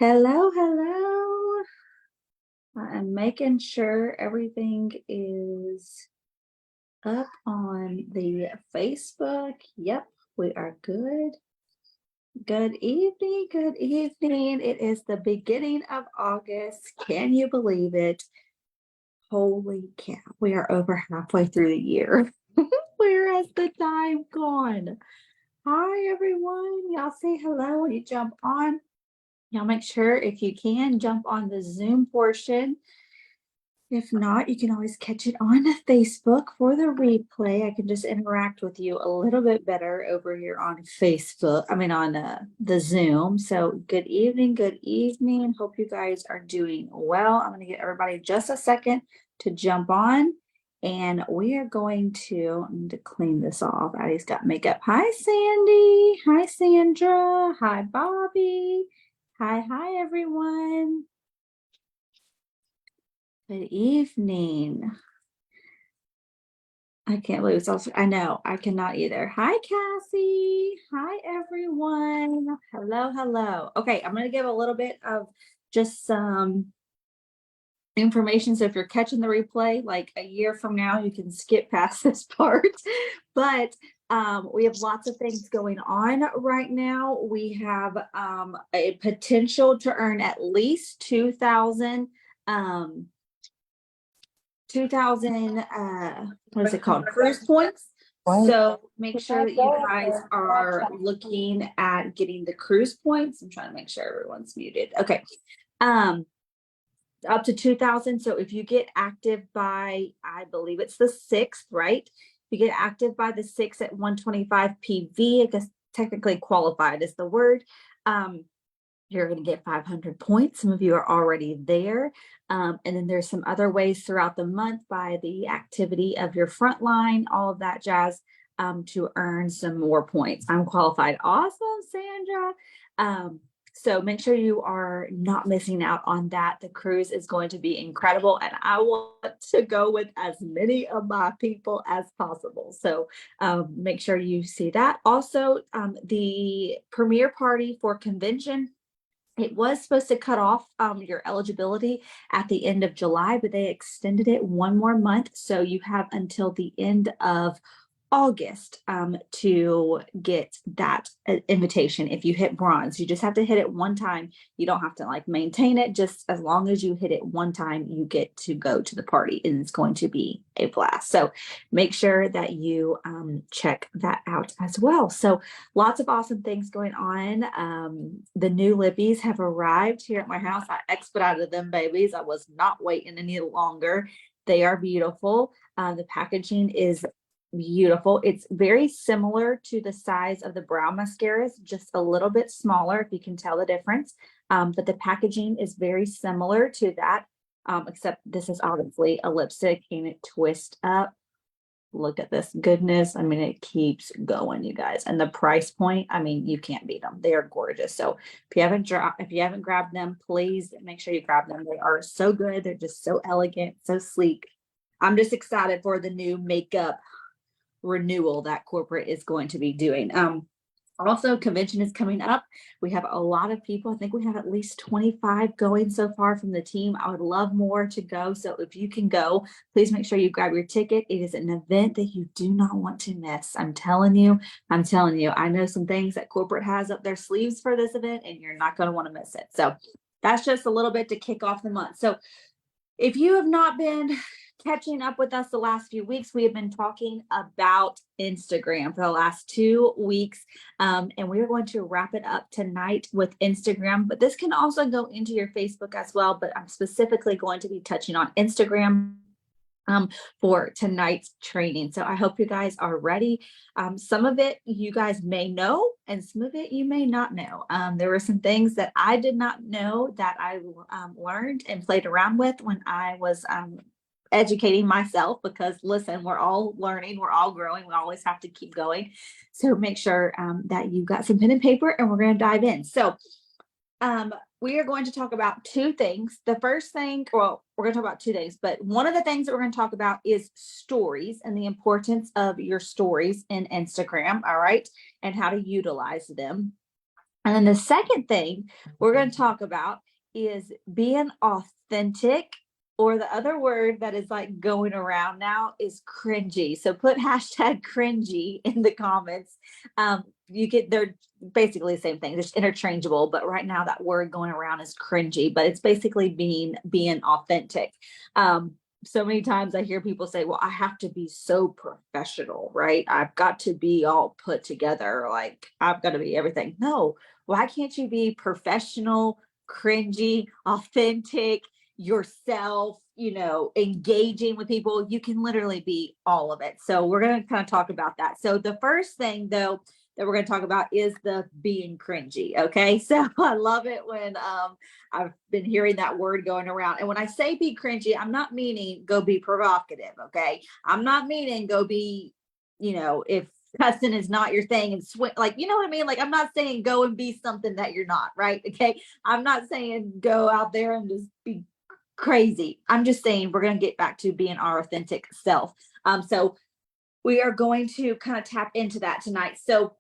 Hello, hello. I'm making sure everything is up on the Facebook. Yep, we are good. Good evening, good evening. It is the beginning of August. Can you believe it? Holy cow, we are over halfway through the year. Where has the time gone? Hi, everyone. Y'all say hello when you jump on. Y'all make sure if you can jump on the Zoom portion. If not, you can always catch it on Facebook for the replay. I can just interact with you a little bit better over here on Facebook. I mean, on the Zoom. So, good evening. Good evening. Hope you guys are doing well. I'm going to get everybody just a second to jump on. And we are going to, I need to clean this off. Addie's got makeup. Hi, Sandy. Hi, Sandra. Hi, Bobby. Hi, everyone. Good evening. I can't believe it's also, I know, I cannot either. Hi, Cassie. Hi, everyone. Hello. Okay, I'm going to give a little bit of just some information. So if you're catching the replay, like a year from now, you can skip past this part. But we have lots of things going on right now. We have a potential to earn at least 2,000 what is it called, cruise points. So make sure that you guys are looking at getting the cruise points. I'm trying to make sure everyone's muted. Okay. Up to 2,000. So if you get active by, I believe it's the 6th, right? If you get active by the 6th at 125 PV, I guess technically qualified is the word. You're going to get 500 points. Some of you are already there. And then there's some other ways throughout the month by the activity of your front line, all of that jazz, to earn some more points. I'm qualified. Awesome, Sandra. So make sure you are not missing out on that. The cruise is going to be incredible, and I want to go with as many of my people as possible. So make sure you see that. Also, the premiere party for convention, it was supposed to cut off your eligibility at the end of July, but they extended it one more month. So you have until the end of August to get that invitation. If you hit bronze, you just have to hit it one time. You don't have to like maintain it. Just as long as you hit it one time, you get to go to the party, and it's going to be a blast. So make sure that you check that out as well. So lots of awesome things going on. The new Libbies have arrived here at my house. I expedited them babies. I was not waiting any longer. They are beautiful. The packaging is beautiful. It's very similar to the size of the brow mascaras, just a little bit smaller, if you can tell the difference. But the packaging is very similar to that, except this is obviously a lipstick and it twists up. Look at this goodness. I mean, it keeps going, you guys. And the price point, I mean, you can't beat them. They are gorgeous. So if you haven't grabbed them, please make sure you grab them. They are so good. They're just so elegant, so sleek. I'm just excited for the new makeup renewal that corporate is going to be doing. Also, convention is coming up. We have a lot of people. I think we have at least 25 going so far from the team. I would love more to go. So if you can go, please make sure you grab your ticket. It is an event that you do not want to miss. I'm telling you. I know some things that corporate has up their sleeves for this event, and you're not going to want to miss it. So that's just a little bit to kick off the month. So if you have not been catching up with us the last few weeks, we have been talking about Instagram for the last 2 weeks. And we are going to wrap it up tonight with Instagram, but this can also go into your Facebook as well. But I'm specifically going to be touching on Instagram for tonight's training. So I hope you guys are ready. Some of it you guys may know, and some of it you may not know. There were some things that I did not know that I learned and played around with when I was educating myself, because listen, we're all learning, we're all growing, we always have to keep going. So make sure that you've got some pen and paper, and we're going to dive in. So we are going to talk about 2 things. The first thing, well, we're going to talk about 2 things, but one of the things that we're going to talk about is stories and the importance of your stories in Instagram, all right, and how to utilize them. And then the second thing we're going to talk about is being authentic, or the other word that is like going around now is cringy. So put hashtag cringy in the comments. You get, they're basically the same thing, just interchangeable. But right now that word going around is cringy, but it's basically being authentic. So many times I hear people say, well, I have to be so professional, right? I've got to be all put together. Like I've got to be everything. No, why can't you be professional, cringy, authentic, yourself, engaging with people? You can literally be all of it. So we're going to kind of talk about that. So the first thing though, that we're going to talk about is the being cringy. Okay. So I love it when I've been hearing that word going around. And when I say be cringy, I'm not meaning go be provocative. Okay. I'm not meaning go be, if cussing is not your thing and swing, like, you know what I mean? Like, I'm not saying go and be something that you're not, right? Okay. I'm not saying go out there and just be crazy. I'm just saying we're going to get back to being our authentic self. So we are going to kind of tap into that tonight. So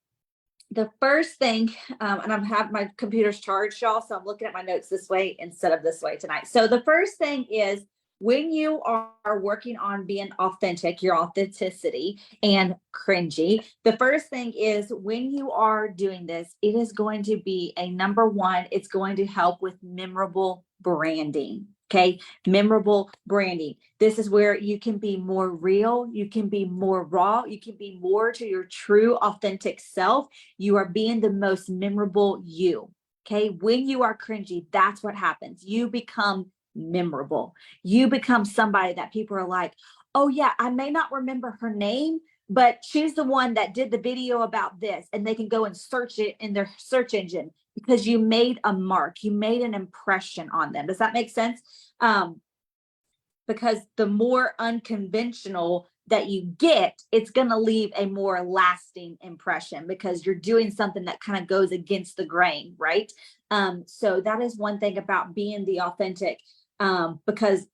the first thing, and I'm having my computer's charged, y'all, so I'm looking at my notes this way instead of this way tonight. So the first thing is when you are working on being authentic, your authenticity and cringy, the first thing is when you are doing this, it is going to be a number one, it's going to help with memorable branding. Okay, memorable branding. This is where you can be more real, you can be more raw, you can be more to your true authentic self. You are being the most memorable you. Okay, when you are cringy, that's what happens. You become memorable. You become somebody that people are like, oh yeah, I may not remember her name, but she's the one that did the video about this, and they can go and search it in their search engine because you made a mark, you made an impression on them. Does that make sense? Because the more unconventional that you get, it's going to leave a more lasting impression because you're doing something that kind of goes against the grain, right? So that is one thing about being the authentic, because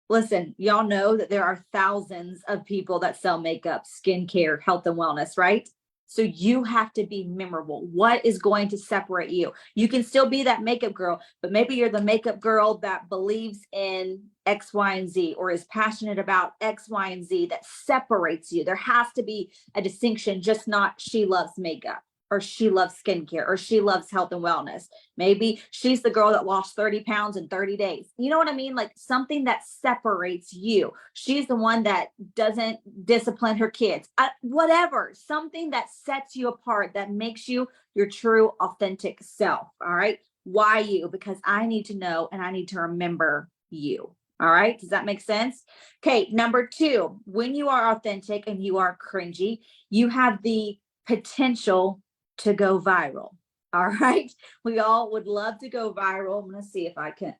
listen, y'all know that there are thousands of people that sell makeup, skincare, health and wellness, right? So you have to be memorable. What is going to separate you? You can still be that makeup girl, but maybe you're the makeup girl that believes in X, Y, and Z, or is passionate about X, Y, and Z that separates you. There has to be a distinction, just not she loves makeup, or she loves skincare, or she loves health and wellness. Maybe she's the girl that lost 30 pounds in 30 days. You know what I mean? Like something that separates you. She's the one that doesn't discipline her kids. Whatever, something that sets you apart, that makes you your true authentic self. All right. Why you? Because I need to know and I need to remember you. All right. Does that make sense? Okay. Number two, when you are authentic and you are cringy, you have the potential to go viral. All right. We all would love to go viral. I'm going to see if I can.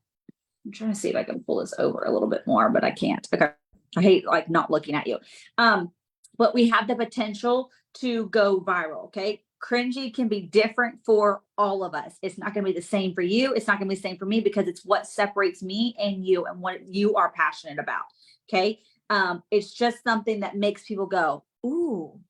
I'm trying to see if I can pull this over a little bit more, but I can't. Okay. I hate like not looking at you. But we have the potential to go viral. Okay. Cringy can be different for all of us. It's not going to be the same for you. It's not going to be the same for me because it's what separates me and you and what you are passionate about. Okay. It's just something that makes people go, ooh,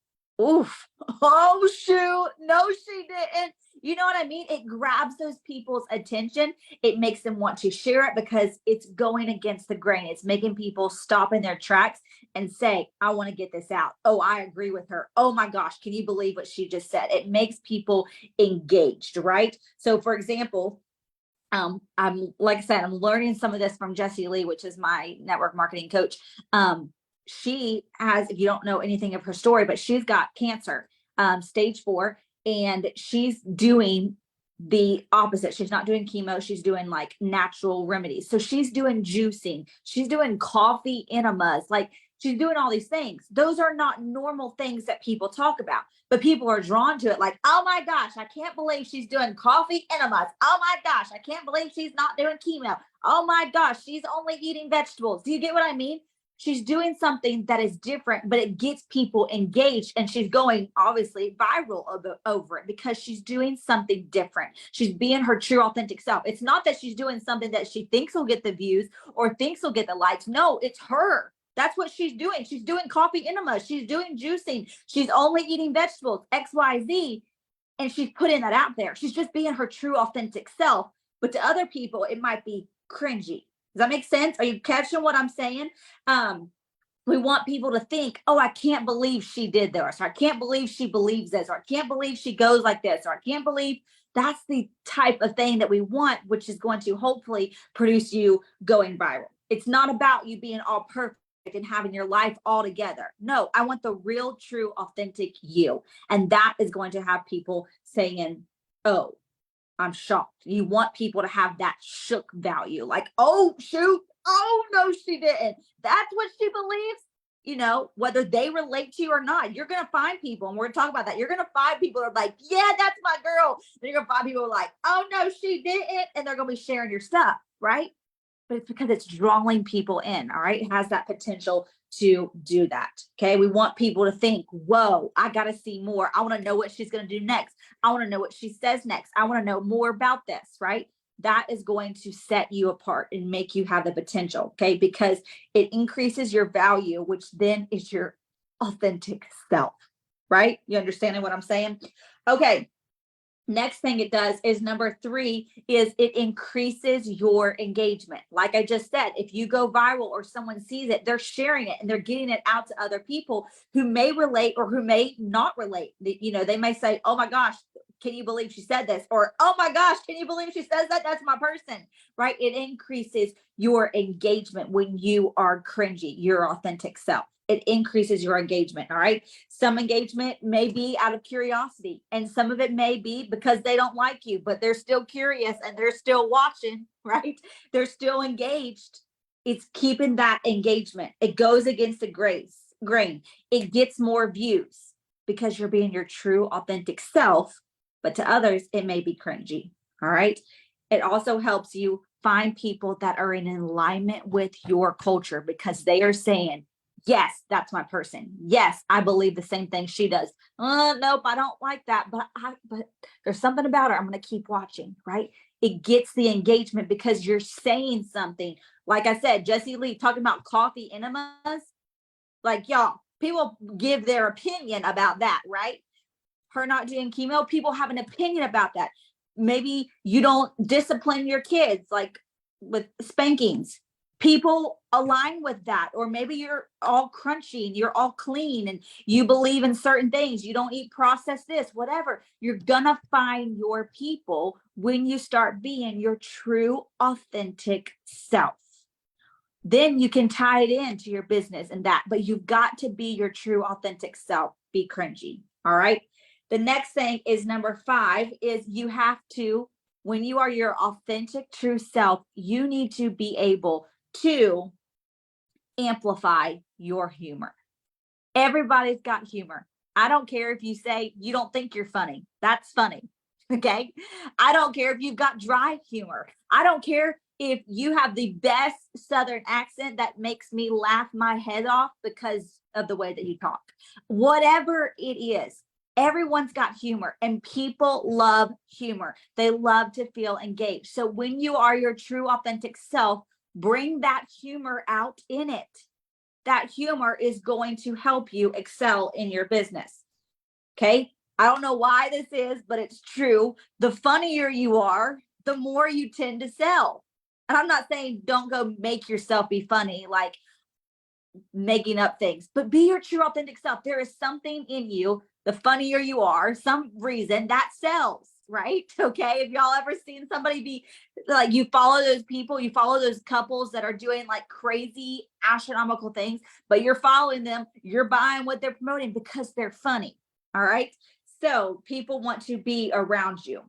oof, oh shoot, no, she didn't. You know what I mean? It grabs those people's attention. It makes them want to share it because it's going against the grain. It's making people stop in their tracks and say, I want to get this out. Oh, I agree with her. Oh my gosh, can you believe what she just said? It makes people engaged, right? So for example, I'm like I said, I'm learning some of this from Jessie Lee, which is my network marketing coach. She has, if you don't know anything of her story, but she's got cancer, stage 4, and she's doing the opposite. She's not doing chemo. She's doing like natural remedies. So she's doing juicing. She's doing coffee enemas. Like she's doing all these things. Those are not normal things that people talk about, but people are drawn to it. Like, oh my gosh, I can't believe she's doing coffee enemas. Oh my gosh, I can't believe she's not doing chemo. Oh my gosh, she's only eating vegetables. Do you get what I mean? She's doing something that is different, but it gets people engaged, and she's going obviously viral over it because she's doing something different. She's being her true authentic self. It's not that she's doing something that she thinks will get the views or thinks will get the likes. No, it's her. That's what she's doing. She's doing coffee enemas. She's doing juicing. She's only eating vegetables, XYZ. and she's putting that out there. She's just being her true, authentic self. But to other people, it might be cringy. Does that make sense? Are you catching what I'm saying? We want people to think, oh, I can't believe she did this, or I can't believe she believes this, or I can't believe she goes like this, or I can't believe. That's the type of thing that we want, which is going to hopefully produce you going viral. It's not about you being all perfect and having your life all together. No, I want the real, true, authentic you. And that is going to have people saying, oh, I'm shocked. You want people to have that shook value, like, oh, shoot. Oh, no, she didn't. That's what she believes. You know, whether they relate to you or not, you're going to find people, and we're going to talk about that. You're going to find people that are like, yeah, that's my girl. Then you're going to find people like, oh, no, she didn't. And they're going to be sharing your stuff, right? But it's because it's drawing people in, all right? It has that potential to do that, okay? We want people to think, whoa, I got to see more. I want to know what she's going to do next. I want to know what she says next. I want to know more about this, right? That is going to set you apart and make you have the potential, okay? Because it increases your value, which then is your authentic self, right? You understanding what I'm saying? Okay. Next thing it does is number 3 is it increases your engagement. Like I just said, if you go viral or someone sees it, they're sharing it and they're getting it out to other people who may relate or who may not relate. You know, they may say, oh my gosh, can you believe she said this? Or, oh my gosh, can you believe she says that? That's my person, right? It increases your engagement when you are cringy, your authentic self. It increases your engagement, all right? Some engagement may be out of curiosity, and some of it may be because they don't like you, but they're still curious and they're still watching, right? They're still engaged. It's keeping that engagement. It goes against the grain. It gets more views because you're being your true, authentic self, but to others, it may be cringy, all right? It also helps you find people that are in alignment with your culture because they are saying, yes, that's my person. Yes, I believe the same thing she does. Nope, I don't like that, but there's something about her. I'm going to keep watching, right? It gets the engagement because you're saying something. Like I said, Jessie Lee talking about coffee enemas. Like, y'all, people give their opinion about that, right? Her not doing chemo, people have an opinion about that. Maybe you don't discipline your kids like with spankings. People align with that. Or maybe you're all crunchy and you're all clean and you believe in certain things. You don't eat processed this, whatever. You're gonna find your people when you start being your true, authentic self. Then you can tie it into your business and that, but you've got to be your true, authentic self. Be cringy. All right. The next thing is number 5 is you have to, when you are your authentic, true self, you need to be able to amplify your humor. Everybody's got humor. I don't care if you say you don't think you're funny. That's funny. Okay. I don't care if you've got dry humor. I don't care if you have the best Southern accent that makes me laugh my head off because of the way that you talk. Whatever it is, everyone's got humor and people love humor. They love to feel engaged. So when you are your true, authentic self, bring that humor out in it. That humor is going to help you excel in your business. Okay. I don't know why this is, but it's true. The funnier you are, the more you tend to sell. And I'm not saying don't go make yourself be funny, like making up things, but be your true, authentic self. There is something in you. The funnier you are, some reason that sells, right? Okay. If y'all ever seen somebody be like, you follow those people, you follow those couples that are doing like crazy astronomical things, but you're following them, you're buying what they're promoting because they're funny. All right. So people want to be around you.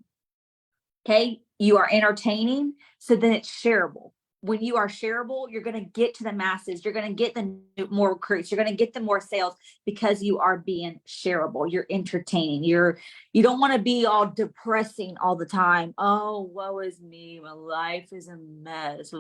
Okay. You are entertaining. So then it's shareable. When you are shareable, you're going to get to the masses. You're going to get the more recruits. You're going to get the more sales because you are being shareable. You're entertaining. You don't want to be all depressing all the time. Oh, woe is me. My life is a mess.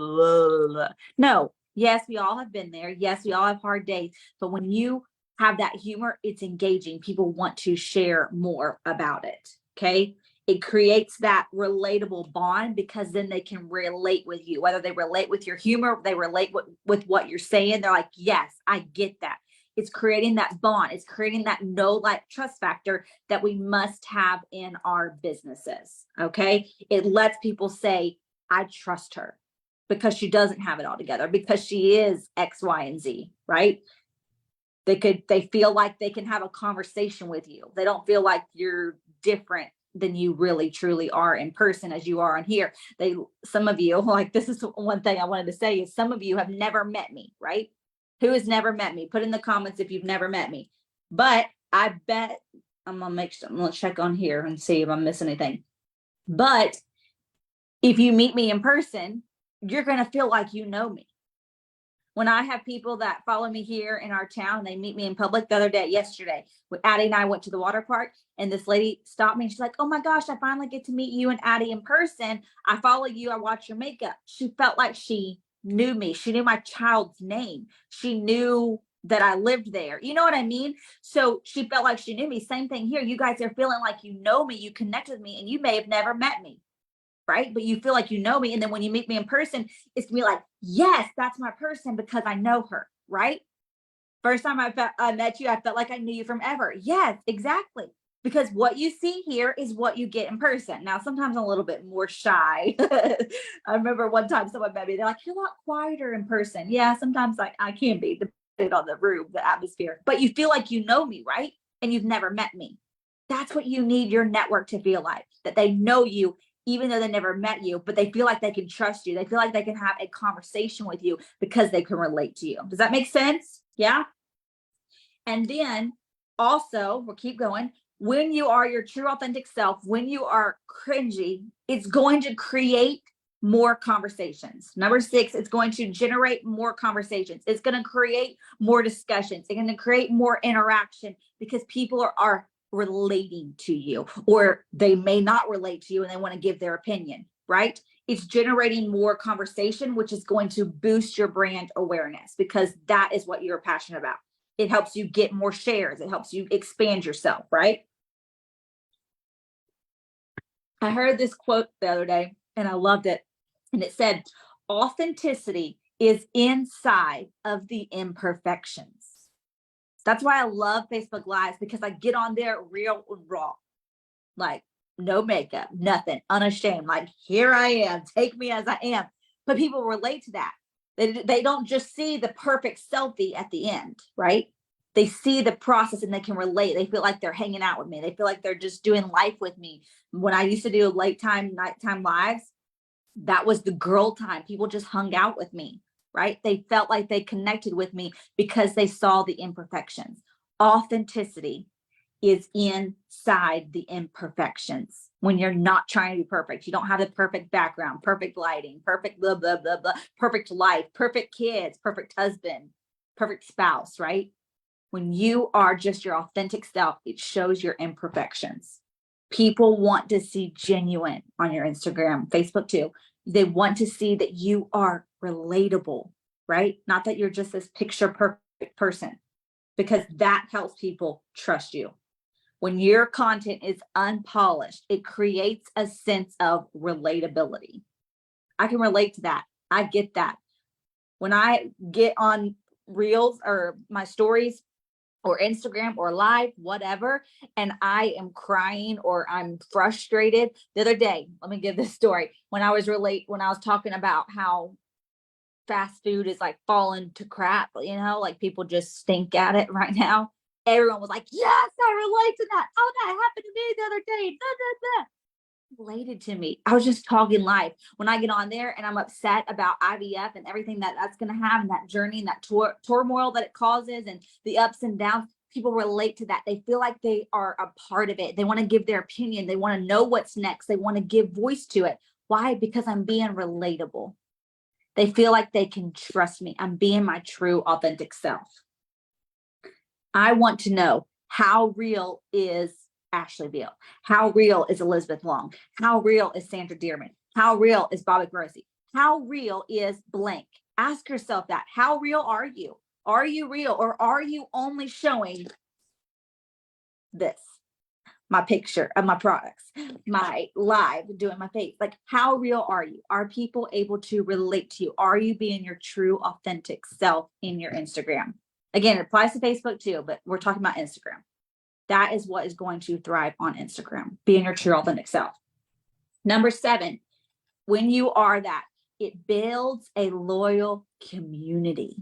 No. Yes, we all have been there. Yes, we all have hard days. But when you have that humor, it's engaging. People want to share more about it. Okay. It creates that relatable bond because then they can relate with you, whether they relate with your humor, they relate with what you're saying. They're like, yes, I get that. It's creating that bond. It's creating that know, like, trust factor that we must have in our businesses. Okay. It lets people say, I trust her because she doesn't have it all together, because she is X, Y, and Z, right? They feel like they can have a conversation with you. They don't feel like you're different than you really truly are in person as you are on here. Some of you, like, this is one thing I wanted to say, is some of you have never met me, right? Who has never met me? Put in the comments if you've never met me. But I bet I'm gonna check on here and see if I'm missing anything. But if you meet me in person, you're gonna feel like you know me. When I have people that follow me here in our town, they meet me in public. The other day, yesterday, Addie and I went to the water park, and this lady stopped me and she's like, oh my gosh, I finally get to meet you and Addie in person. I follow you. I watch your makeup. She felt like she knew me. She knew my child's name. She knew that I lived there. You know what I mean? So she felt like she knew me. Same thing here. You guys are feeling like you know me, you connect with me, and you may have never met me, right? But you feel like you know me. And then when you meet me in person, it's gonna be like, yes, that's my person because I know her, right? First time I met you, I felt like I knew you from ever. Yes, exactly. Because what you see here is what you get in person. Now, sometimes I'm a little bit more shy. I remember one time someone met me, they're like, you're a lot quieter in person. Yeah, sometimes I can be, depending on the room, the atmosphere. But you feel like you know me, right? And you've never met me. That's what you need your network to feel like, that they know you even though they never met you, but they feel like they can trust you. They feel like they can have a conversation with you because they can relate to you. Does that make sense? Yeah. And then also, we'll keep going. When you are your true authentic self, when you are cringy, it's going to create more conversations. Number 6, it's going to generate more conversations. It's going to create more discussions. It's going to create more interaction because people are relating to you, or they may not relate to you and they want to give their opinion, right? It's generating more conversation, which is going to boost your brand awareness because that is what you're passionate about. It helps you get more shares. It helps you expand yourself, right? I heard this quote the other day and I loved it. And it said, authenticity is inside of the imperfections. That's why I love Facebook Lives, because I get on there real and raw, like no makeup, nothing, unashamed. Like, here I am, take me as I am. But people relate to that. They don't just see the perfect selfie at the end, right? They see the process and they can relate. They feel like they're hanging out with me. They feel like they're just doing life with me. When I used to do nighttime lives, that was the girl time. People just hung out with me, right? They felt like they connected with me because they saw the imperfections. Authenticity is inside the imperfections. When you're not trying to be perfect, you don't have the perfect background, perfect lighting, perfect blah, blah, blah, blah, perfect life, perfect kids, perfect husband, perfect spouse, right? When you are just your authentic self, it shows your imperfections. People want to see genuine on your Instagram, Facebook too. They want to see that you are relatable, right? Not that you're just this picture perfect person, because that helps people trust you. When your content is unpolished, it creates a sense of relatability. I can relate to that. I get that. When I get on reels or my stories or Instagram or live, whatever, and I am crying or I'm frustrated. The other day, let me give this story. When I was talking about how fast food is like falling to crap, like people just stink at it right now. Everyone was like, yes, I relate to that. Oh, that happened to me the other day. Da, da, da. Related to me. I was just talking life. When I get on there and I'm upset about IVF and everything that's going to have, and that journey and that turmoil that it causes and the ups and downs, people relate to that. They feel like they are a part of it. They want to give their opinion. They want to know what's next. They want to give voice to it. Why? Because I'm being relatable. They feel like they can trust me. I'm being my true authentic self. I want to know, how real is Ashley Beal? How real is Elizabeth Long? How real is Sandra Dearman? How real is Bobby Grossi? How real is blank? Ask yourself that. How real are you? Are you real, or are you only showing this? My picture of my products, my live doing my face. Like, how real are you? Are people able to relate to you? Are you being your true authentic self in your Instagram? Again, it applies to Facebook too, but we're talking about Instagram. That is what is going to thrive on Instagram, being your true authentic self. Number 7, when you are that, it builds a loyal community.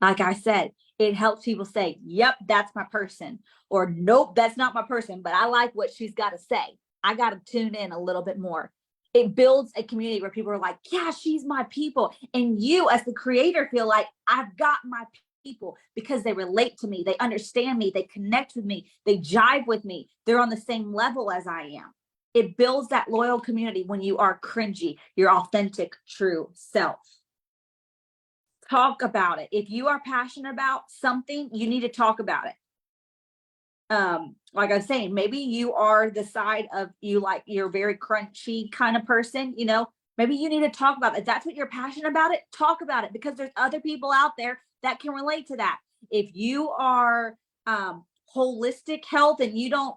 Like I said, it helps people say, yep, that's my person, or nope, that's not my person, but I like what she's got to say. I got to tune in a little bit more. It builds a community where people are like, yeah, she's my people. And you, as the creator, feel like I've got my people because they relate to me. They understand me. They connect with me. They jive with me. They're on the same level as I am. It builds that loyal community when you are cringy, your authentic, true self. Talk about it. If you are passionate about something, you need to talk about it. Like I was saying, maybe you are the side of you're very crunchy kind of person, maybe you need to talk about it. If that's what you're passionate about, talk about it, because there's other people out there that can relate to that. If you are holistic health and you don't,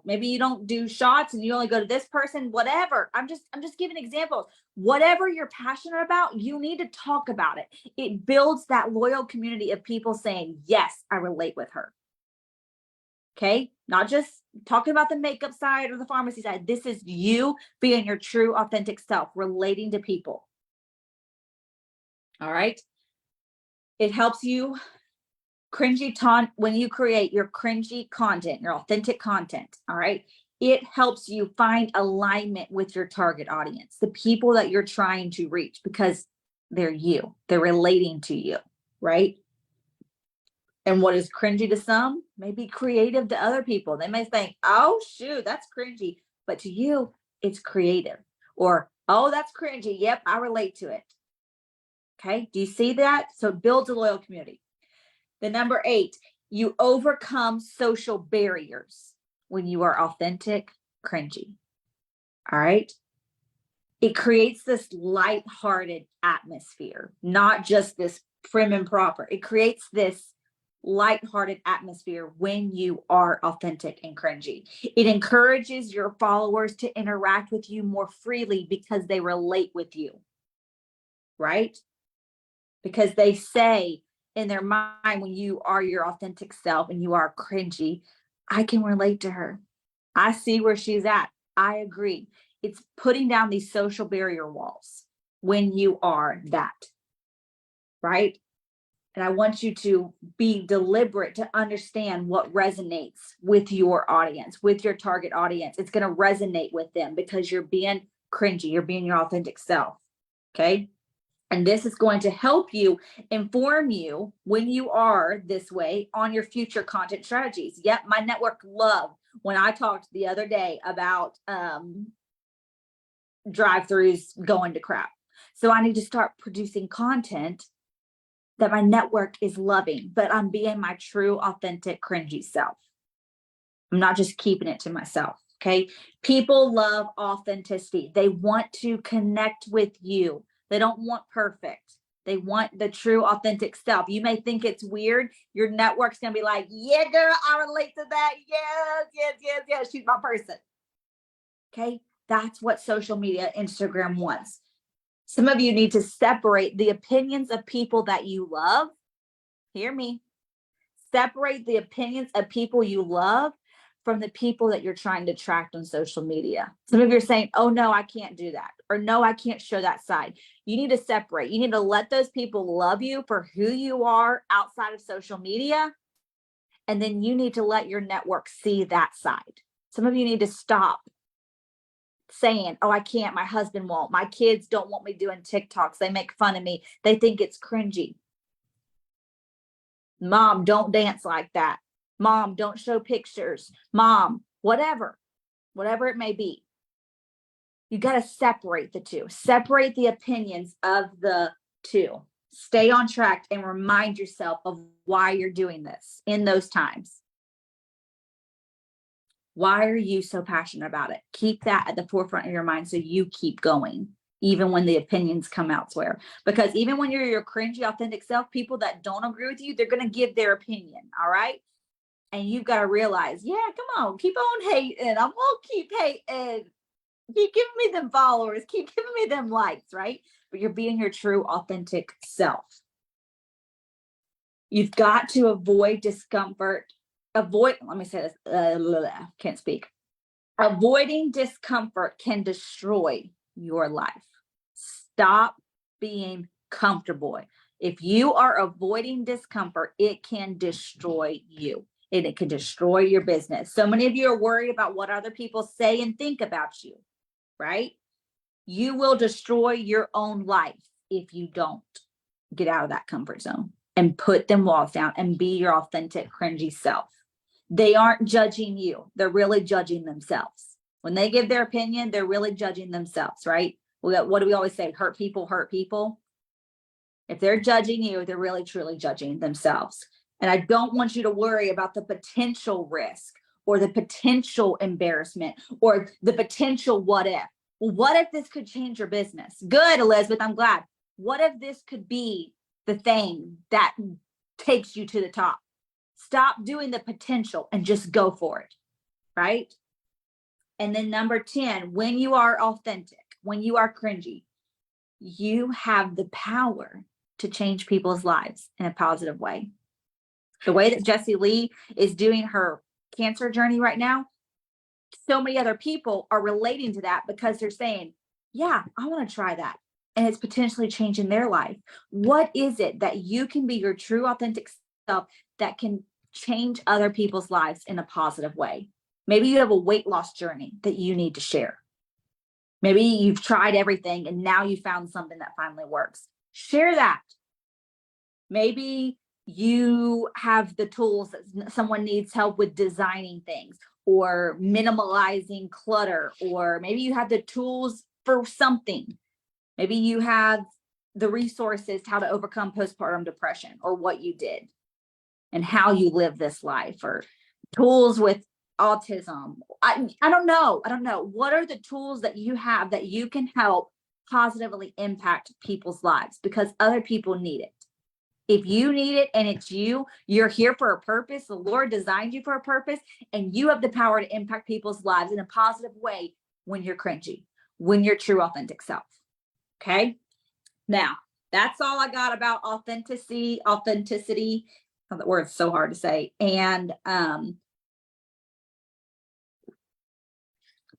maybe you don't do shots and you only go to this person, whatever. I'm just giving examples. Whatever you're passionate about, you need to talk about it. It builds that loyal community of people saying, yes, I relate with her. Okay, not just talking about the makeup side or the pharmacy side. This is you being your true authentic self, relating to people. All right. It helps you when you create your cringy content, your authentic content. All right. It helps you find alignment with your target audience, the people that you're trying to reach, because they're you, they're relating to you. Right. And what is cringy to some may be creative to other people. They may think, oh, shoot, that's cringy. But to you, it's creative. Or, oh, that's cringy. Yep, I relate to it. Okay, do you see that? So it builds a loyal community. The number 8, you overcome social barriers when you are authentic, cringy. All right. It creates this lighthearted atmosphere, not just this prim and proper. It creates this lighthearted atmosphere when you are authentic and cringy. It encourages your followers to interact with you more freely because they relate with you, right? Because they say in their mind, when you are your authentic self and you are cringy, I can relate to her. I see where she's at. I agree. It's putting down these social barrier walls when you are that, right? And I want you to be deliberate to understand what resonates with your audience, with your target audience. It's going to resonate with them because you're being cringy. You're being your authentic self. Okay. And this is going to help you inform you when you are this way on your future content strategies. Yep. My network loved when I talked the other day about drive-throughs going to crap. So I need to start producing content that my network is loving, but I'm being my true, authentic, cringy self. I'm not just keeping it to myself. Okay. People love authenticity. They want to connect with you. They don't want perfect. They want the true, authentic self. You may think it's weird. Your network's going to be like, yeah, girl, I relate to that. Yes, yes, yes, yes. She's my person. Okay. That's what social media, Instagram wants. Some of you need to separate the opinions of people that you love. Hear me. Separate the opinions of people you love from the people that you're trying to attract on social media. Some of you are saying, oh, no, I can't do that. Or no, I can't show that side. You need to separate. You need to let those people love you for who you are outside of social media. And then you need to let your network see that side. Some of you need to stop saying, oh, I can't, my husband won't, my kids don't want me doing TikToks, they make fun of me, they think it's cringy. Mom, don't dance like that. Mom, don't show pictures. Mom, whatever it may be. You got to separate the two, separate the opinions of the two. Stay on track and remind yourself of why you're doing this in those times. Why are you so passionate about it? Keep that at the forefront of your mind so you keep going, even when the opinions come elsewhere. Because even when you're your cringy, authentic self, people that don't agree with you, they're going to give their opinion. All right. And you've got to realize, yeah, come on, keep on hating. I'm going to keep hating. Keep giving me them followers. Keep giving me them likes, right? But you're being your true, authentic self. You've got to avoid discomfort. Let me say this, can't speak. Avoiding discomfort can destroy your life. Stop being comfortable. If you are avoiding discomfort, it can destroy you and it can destroy your business. So many of you are worried about what other people say and think about you, right? You will destroy your own life if you don't get out of that comfort zone and put them walls down and be your authentic, cringy self. They aren't judging you. They're really judging themselves. When they give their opinion, they're really judging themselves, right? What do we always say? Hurt people hurt people. If they're judging you, they're really, truly judging themselves. And I don't want you to worry about the potential risk or the potential embarrassment or the potential what if. Well, what if this could change your business? Good, Elizabeth, I'm glad. What if this could be the thing that takes you to the top? Stop doing the potential and just go for it, right? And then number 10, when you are authentic, when you are cringy, you have the power to change people's lives in a positive way. The way that Jessie Lee is doing her cancer journey right now, so many other people are relating to that because they're saying, yeah, I want to try that. And it's potentially changing their life. What is it that you can be your true authentic self that can change other people's lives in a positive way? Maybe you have a weight loss journey that you need to share. Maybe you've tried everything and now you found something that finally works. Share that. Maybe you have the tools that someone needs help with designing things or minimalizing clutter, or maybe you have the tools for something. Maybe you have the resources how to overcome postpartum depression or what you did and how you live this life, or tools with autism. I don't know. What are the tools that you have that you can help positively impact people's lives? Because other people need it. If you need it and it's you're here for a purpose. The Lord designed you for a purpose, and you have the power to impact people's lives in a positive way when you're cringy, when you're true authentic self. Okay. Now that's all I got about authenticity. Oh, that word's so hard to say. And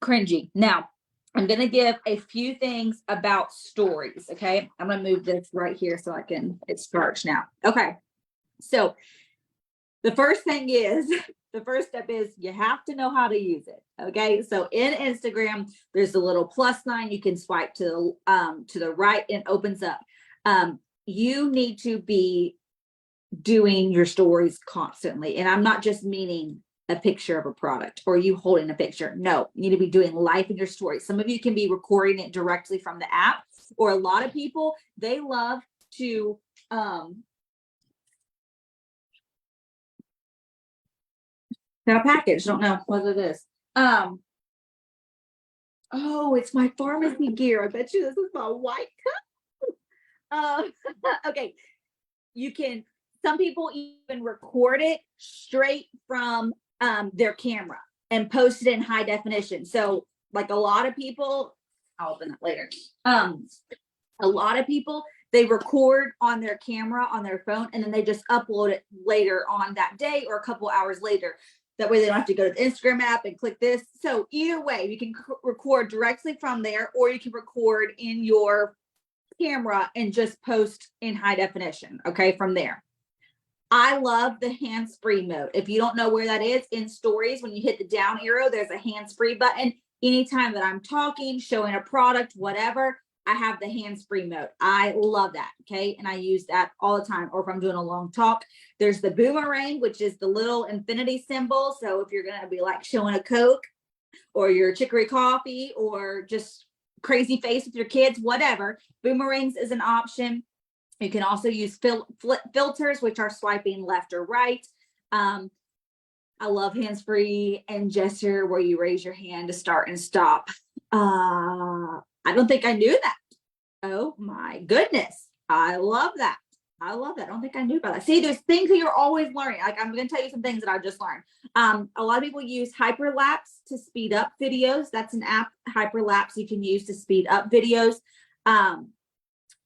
cringy. Now I'm going to give a few things about stories. Okay. I'm going to move this right here so it's charged now. Okay. So the first step is you have to know how to use it. Okay. So in Instagram, there's a little plus sign. You can swipe to the right and it opens up. You need to be doing your stories constantly. And I'm not just meaning a picture of a product or you holding a picture. No, you need to be doing life in your story. Some of you can be recording it directly from the app, or a lot of people, they love to got a package. Don't know what it is. Oh, it's my pharmacy gear. I bet you this is my white cup. Okay. Some people even record it straight from their camera and post it in high definition. So like a lot of people, I'll open that later. A lot of people, they record on their camera on their phone and then they just upload it later on that day or a couple hours later. That way they don't have to go to the Instagram app and click this. So either way, you can record directly from there, or you can record in your camera and just post in high definition. Okay, from there. I love the hands-free mode. If you don't know where that is, in stories, when you hit the down arrow, there's a hands-free button. Anytime that I'm talking, showing a product, whatever, I have the hands-free mode. I love that. Okay. And I use that all the time. Or if I'm doing a long talk, there's the boomerang, which is the little infinity symbol. So if you're going to be like showing a Coke or your chicory coffee or just crazy face with your kids, whatever, boomerangs is an option. You can also use filters, which are swiping left or right. I love hands-free and gesture where you raise your hand to start and stop. I don't think I knew that. Oh my goodness. I love that. I don't think I knew about that. See, there's things that you're always learning. Like I'm going to tell you some things that I've just learned. A lot of people use Hyperlapse to speed up videos. That's an app, Hyperlapse, you can use to speed up videos.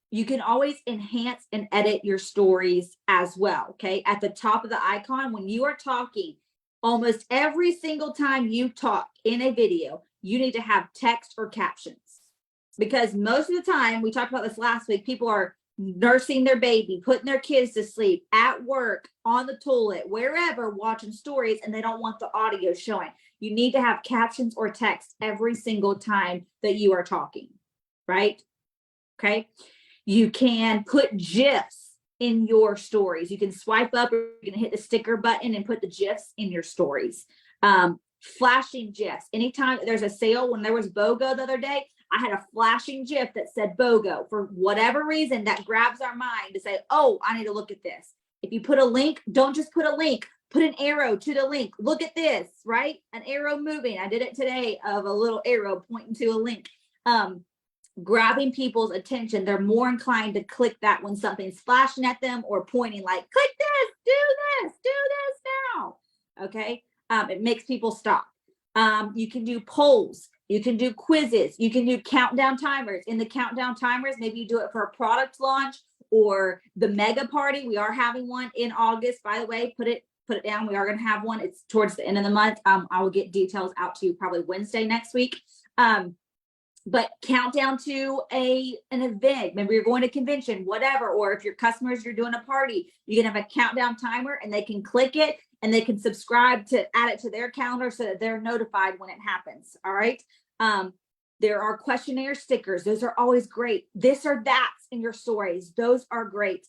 You can always enhance and edit your stories as well. Okay. At the top of the icon, when you are talking, almost every single time you talk in a video, you need to have text or captions. Because most of the time, we talked about this last week, people are nursing their baby, putting their kids to sleep, at work, on the toilet, wherever, watching stories, and they don't want the audio showing. You need to have captions or text every single time that you are talking, right? Okay. You can put GIFs in your stories. You can swipe up, or you can hit the sticker button and put the GIFs in your stories. Flashing GIFs. Anytime there's a sale, when there was BOGO the other day, I had a flashing GIF that said BOGO. For whatever reason, that grabs our mind to say, oh, I need to look at this. If you put a link, don't just put a link, put an arrow to the link. Look at this, right? An arrow moving. I did it today of a little arrow pointing to a link. Grabbing people's attention. They're more inclined to click that when something's flashing at them or pointing like, click this, do this now. Okay. It makes people stop. You can do polls. You can do quizzes. You can do countdown timers. In the countdown timers, maybe you do it for a product launch or the mega party. We are having one in August, by the way. Put it down. We are going to have one. It's towards the end of the month. I will get details out to you probably Wednesday next week. But countdown to an event. Maybe you're going to a convention, whatever. Or if your customers, you're doing a party, you can have a countdown timer and they can click it and they can subscribe to add it to their calendar so that they're notified when it happens. All right. There are questionnaire stickers. Those are always great. This or that's in your stories. Those are great.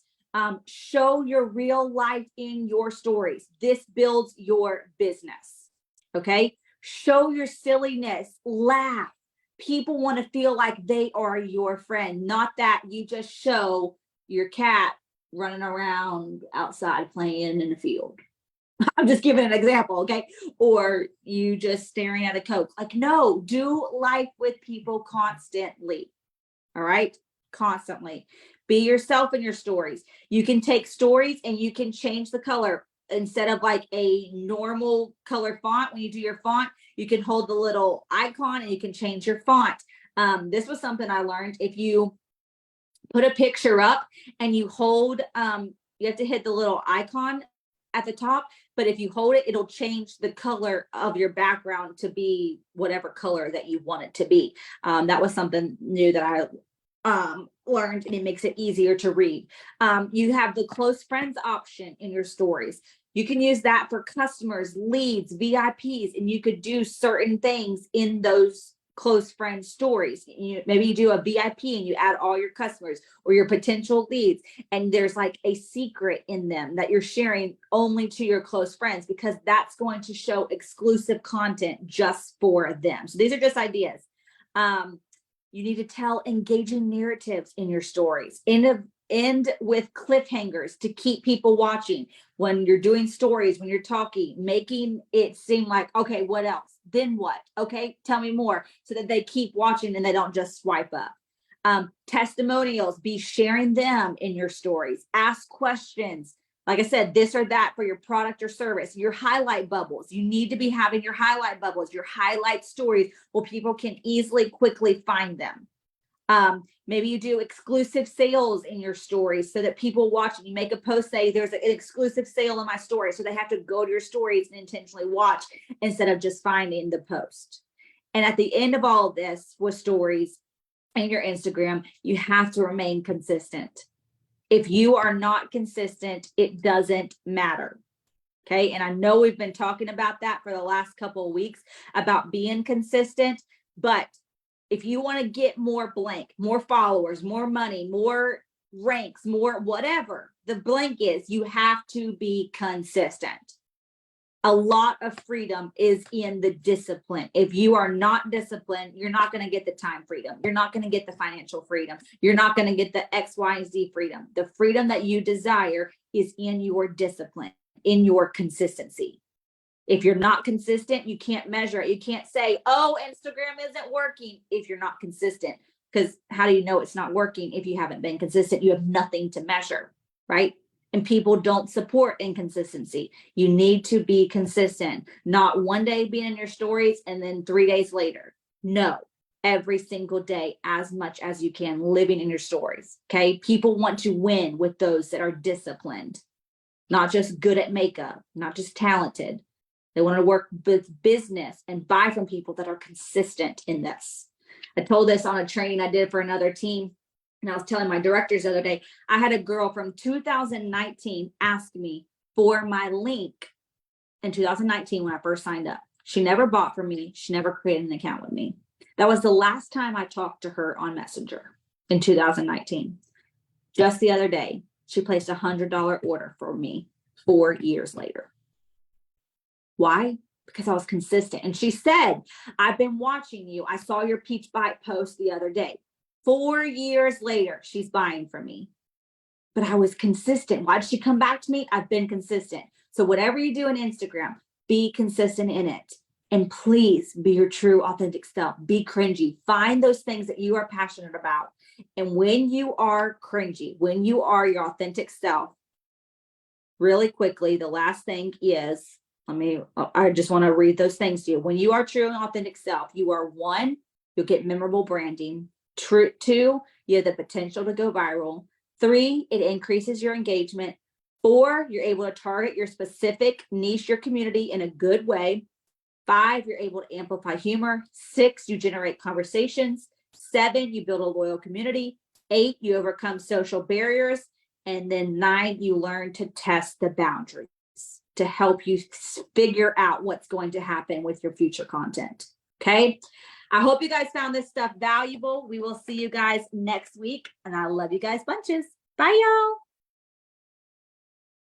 Show your real life in your stories. This builds your business. Okay. Show your silliness. Laugh. People want to feel like they are your friend, not that you just show your cat running around outside playing in the field. I'm just giving an example, okay? Or you just staring at a Coke. Like, no, do life with people constantly. All right? Constantly. Be yourself in your stories. You can take stories and you can change the color. Instead of like a normal color font, when you do your font, you can hold the little icon and you can change your font. This was something I learned. If you put a picture up and you hold, you have to hit the little icon at the top, but if you hold it, it'll change the color of your background to be whatever color that you want it to be. That was something new that I learned, and it makes it easier to read. You have the close friends option in your stories. You can use that for customers, leads, VIPs, and you could do certain things in those close friend stories. Maybe you do a VIP and you add all your customers or your potential leads, and there's like a secret in them that you're sharing only to your close friends, because that's going to show exclusive content just for them. So these are just ideas. You need to tell engaging narratives in your stories. End with cliffhangers to keep people watching. When you're doing stories, when you're talking, making it seem like, okay, what else? Then what? Okay, tell me more, so that they keep watching and they don't just swipe up. Testimonials, be sharing them in your stories. Ask questions. Like I said, this or that for your product or service. Your highlight bubbles. You need to be having your highlight bubbles, your highlight stories, where people can easily, quickly find them. Maybe you do exclusive sales in your stories so that people watch, and you make a post, say there's an exclusive sale in my story. So they have to go to your stories and intentionally watch instead of just finding the post. And at the end of all of this with stories and your Instagram, you have to remain consistent. If you are not consistent, it doesn't matter. Okay. And I know we've been talking about that for the last couple of weeks about being consistent, but if you want to get more blank, more followers, more money, more ranks, more whatever the blank is, you have to be consistent. A lot of freedom is in the discipline. If you are not disciplined, you're not going to get the time freedom. You're not going to get the financial freedom. You're not going to get the X, Y, and Z freedom. The freedom that you desire is in your discipline, in your consistency. If you're not consistent, you can't measure it. You can't say, oh, Instagram isn't working if you're not consistent. Because how do you know it's not working if you haven't been consistent? You have nothing to measure, right? And people don't support inconsistency. You need to be consistent, not one day being in your stories and then 3 days later. No, every single day as much as you can, living in your stories. Okay. People want to win with those that are disciplined, not just good at makeup, not just talented. They want to work with business and buy from people that are consistent in this. I told this on a training I did for another team. And I was telling my directors the other day, I had a girl from 2019 ask me for my link in 2019 when I first signed up. She never bought from me. She never created an account with me. That was the last time I talked to her on Messenger in 2019. Just the other day, she placed a $100 order for me 4 years later. Why? Because I was consistent. And she said, I've been watching you. I saw your Peach Bite post the other day. 4 years later, she's buying from me. But I was consistent. Why did she come back to me? I've been consistent. So whatever you do on Instagram, be consistent in it. And please be your true, authentic self. Be cringy. Find those things that you are passionate about. And when you are cringy, when you are your authentic self, really quickly, the last thing is, I just want to read those things to you. When you are true and authentic self, you are 1, you'll get memorable branding. 2, you have the potential to go viral. 3, it increases your engagement. 4, you're able to target your specific niche, your community in a good way. 5, you're able to amplify humor. 6, you generate conversations. 7, you build a loyal community. 8, you overcome social barriers. And then 9, you learn to test the boundaries to help you figure out what's going to happen with your future content. Okay. I hope you guys found this stuff valuable. We will see you guys next week. And I love you guys bunches. Bye, y'all.